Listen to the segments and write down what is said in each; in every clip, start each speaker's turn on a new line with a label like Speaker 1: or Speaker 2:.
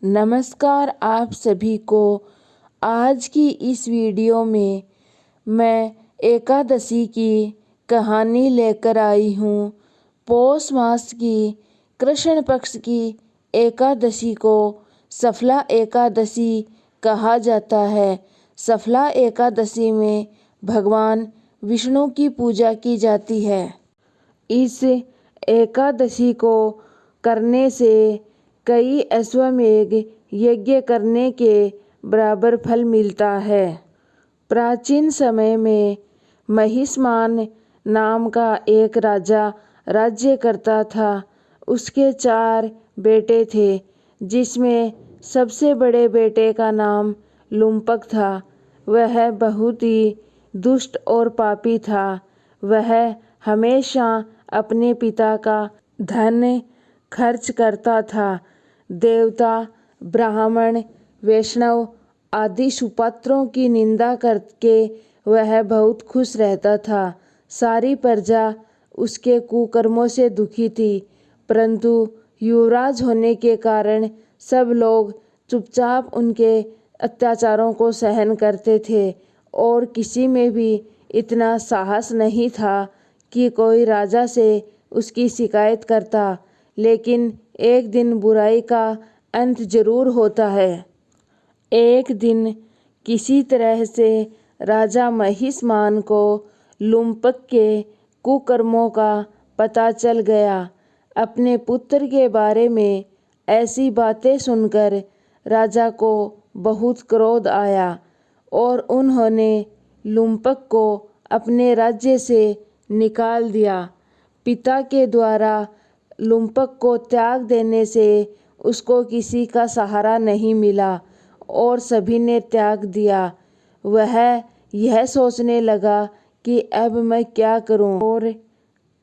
Speaker 1: नमस्कार आप सभी को। आज की इस वीडियो में मैं एकादशी की कहानी लेकर आई हूँ। पौष मास की कृष्ण पक्ष की एकादशी को सफला एकादशी कहा जाता है। सफला एकादशी में भगवान विष्णु की पूजा की जाती है। इस एकादशी को करने से कई अश्वमेध यज्ञ करने के बराबर फल मिलता है। प्राचीन समय में महिष्मान नाम का एक राजा राज्य करता था। उसके 4 बेटे थे, जिसमें सबसे बड़े बेटे का नाम लुम्पक था। वह बहुत ही दुष्ट और पापी था। वह हमेशा अपने पिता का धन खर्च करता था। देवता, ब्राह्मण, वैष्णव आदि सुपात्रों की निंदा करके वह बहुत खुश रहता था। सारी प्रजा उसके कुकर्मों से दुखी थी, परंतु युवराज होने के कारण सब लोग चुपचाप उनके अत्याचारों को सहन करते थे और किसी में भी इतना साहस नहीं था कि कोई राजा से उसकी शिकायत करता। लेकिन एक दिन बुराई का अंत जरूर होता है। एक दिन किसी तरह से राजा महिष्मान को लुम्पक के कुकर्मों का पता चल गया। अपने पुत्र के बारे में ऐसी बातें सुनकर राजा को बहुत क्रोध आया और उन्होंने लुम्पक को अपने राज्य से निकाल दिया। पिता के द्वारा लुम्पक को त्याग देने से उसको किसी का सहारा नहीं मिला और सभी ने त्याग दिया। वह यह सोचने लगा कि अब मैं क्या करूं और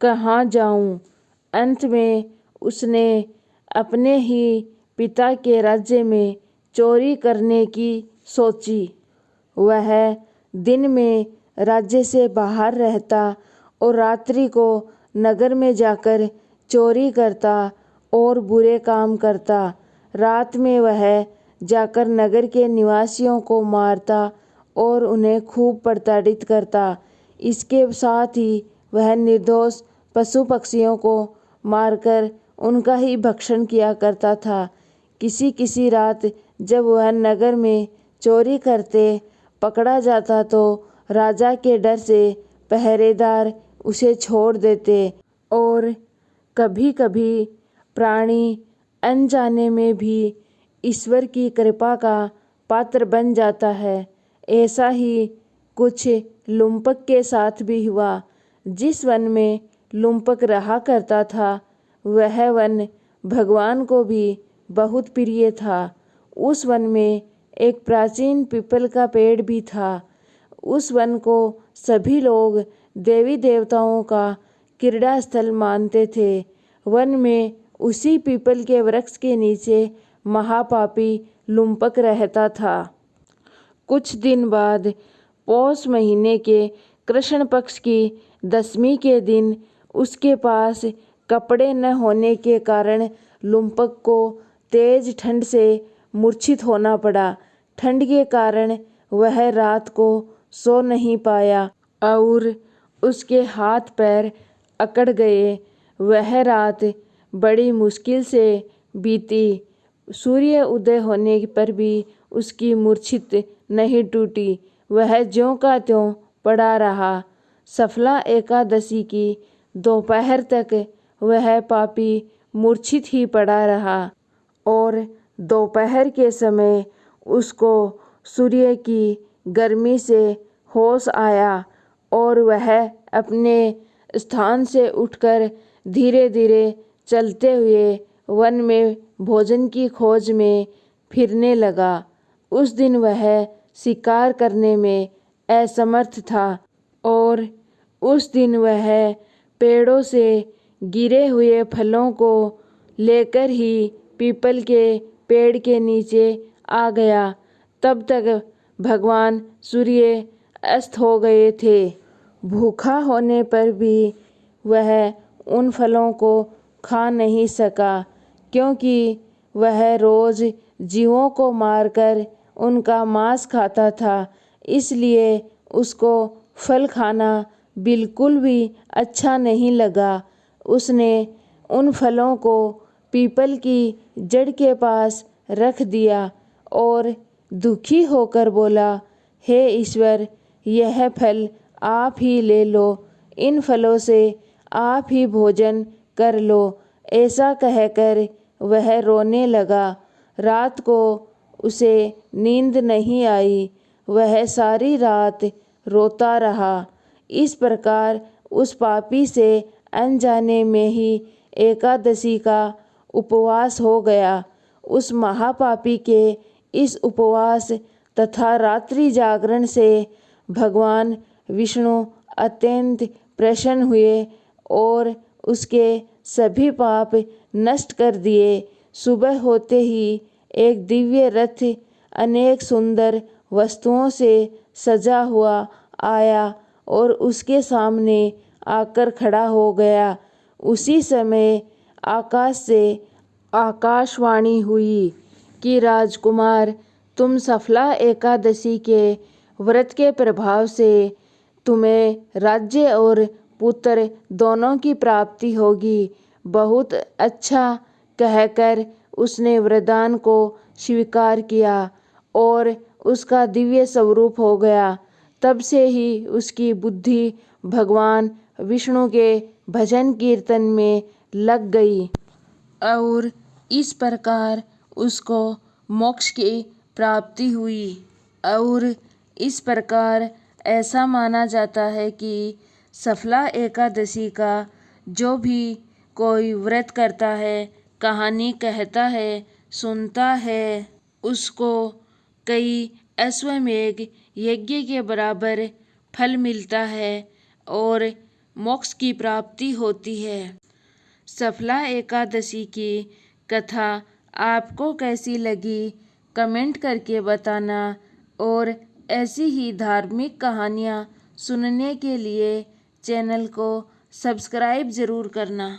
Speaker 1: कहाँ जाऊं। अंत में उसने अपने ही पिता के राज्य में चोरी करने की सोची। वह दिन में राज्य से बाहर रहता और रात्रि को नगर में जाकर चोरी करता और बुरे काम करता। रात में वह जाकर नगर के निवासियों को मारता और उन्हें खूब प्रताड़ित करता। इसके साथ ही वह निर्दोष पशु पक्षियों को मारकर उनका ही भक्षण किया करता था। किसी किसी रात जब वह नगर में चोरी करते पकड़ा जाता तो राजा के डर से पहरेदार उसे छोड़ देते और कभी कभी प्राणी अनजाने में भी ईश्वर की कृपा का पात्र बन जाता है। ऐसा ही कुछ लुम्पक के साथ भी हुआ। जिस वन में लुम्पक रहा करता था वह वन भगवान को भी बहुत प्रिय था। उस वन में एक प्राचीन पीपल का पेड़ भी था। उस वन को सभी लोग देवी देवताओं का क्रीड़ा स्थल मानते थे। वन में उसी पीपल के वृक्ष के नीचे महापापी लुम्पक रहता था। कुछ दिन बाद पौष महीने के कृष्ण पक्ष की दशमी के दिन उसके पास कपड़े न होने के कारण लुम्पक को तेज ठंड से मूर्छित होना पड़ा। ठंड के कारण वह रात को सो नहीं पाया और उसके हाथ पैर अकड़ गए। वह रात बड़ी मुश्किल से बीती। सूर्य उदय होने पर भी उसकी मूर्छित नहीं टूटी। वह ज्यों का त्यों पड़ा रहा। सफला एकादशी की दोपहर तक वह पापी मूर्छित ही पड़ा रहा और दोपहर के समय उसको सूर्य की गर्मी से होश आया और वह अपने स्थान से उठकर धीरे धीरे चलते हुए वन में भोजन की खोज में फिरने लगा। उस दिन वह शिकार करने में असमर्थ था और उस दिन वह पेड़ों से गिरे हुए फलों को लेकर ही पीपल के पेड़ के नीचे आ गया। तब तक भगवान सूर्य अस्त हो गए थे। भूखा होने पर भी वह उन फलों को खा नहीं सका, क्योंकि वह रोज जीवों को मारकर उनका मांस खाता था, इसलिए उसको फल खाना बिल्कुल भी अच्छा नहीं लगा। उसने उन फलों को पीपल की जड़ के पास रख दिया और दुखी होकर बोला, हे ईश्वर, यह फल आप ही ले लो, इन फलों से आप ही भोजन कर लो। ऐसा कहकर वह रोने लगा। रात को उसे नींद नहीं आई, वह सारी रात रोता रहा। इस प्रकार उस पापी से अनजाने में ही एकादशी का उपवास हो गया। उस महापापी के इस उपवास तथा रात्रि जागरण से भगवान विष्णु अत्यंत प्रसन्न हुए और उसके सभी पाप नष्ट कर दिए। सुबह होते ही एक दिव्य रथ अनेक सुंदर वस्तुओं से सजा हुआ आया और उसके सामने आकर खड़ा हो गया। उसी समय आकाश से आकाशवाणी हुई कि राजकुमार, तुम सफला एकादशी के व्रत के प्रभाव से तुम्हें राज्य और पुत्र दोनों की प्राप्ति होगी। बहुत अच्छा कहकर उसने वरदान को स्वीकार किया और उसका दिव्य स्वरूप हो गया। तब से ही उसकी बुद्धि भगवान विष्णु के भजन कीर्तन में लग गई और इस प्रकार उसको मोक्ष की प्राप्ति हुई। और इस प्रकार ऐसा माना जाता है कि सफला एकादशी का जो भी कोई व्रत करता है, कहानी कहता है, सुनता है, उसको कई अश्वमेध यज्ञ के बराबर फल मिलता है और मोक्ष की प्राप्ति होती है। सफला एकादशी की कथा आपको कैसी लगी कमेंट करके बताना और ऐसी ही धार्मिक कहानियाँ सुनने के लिए चैनल को सब्सक्राइब ज़रूर करना।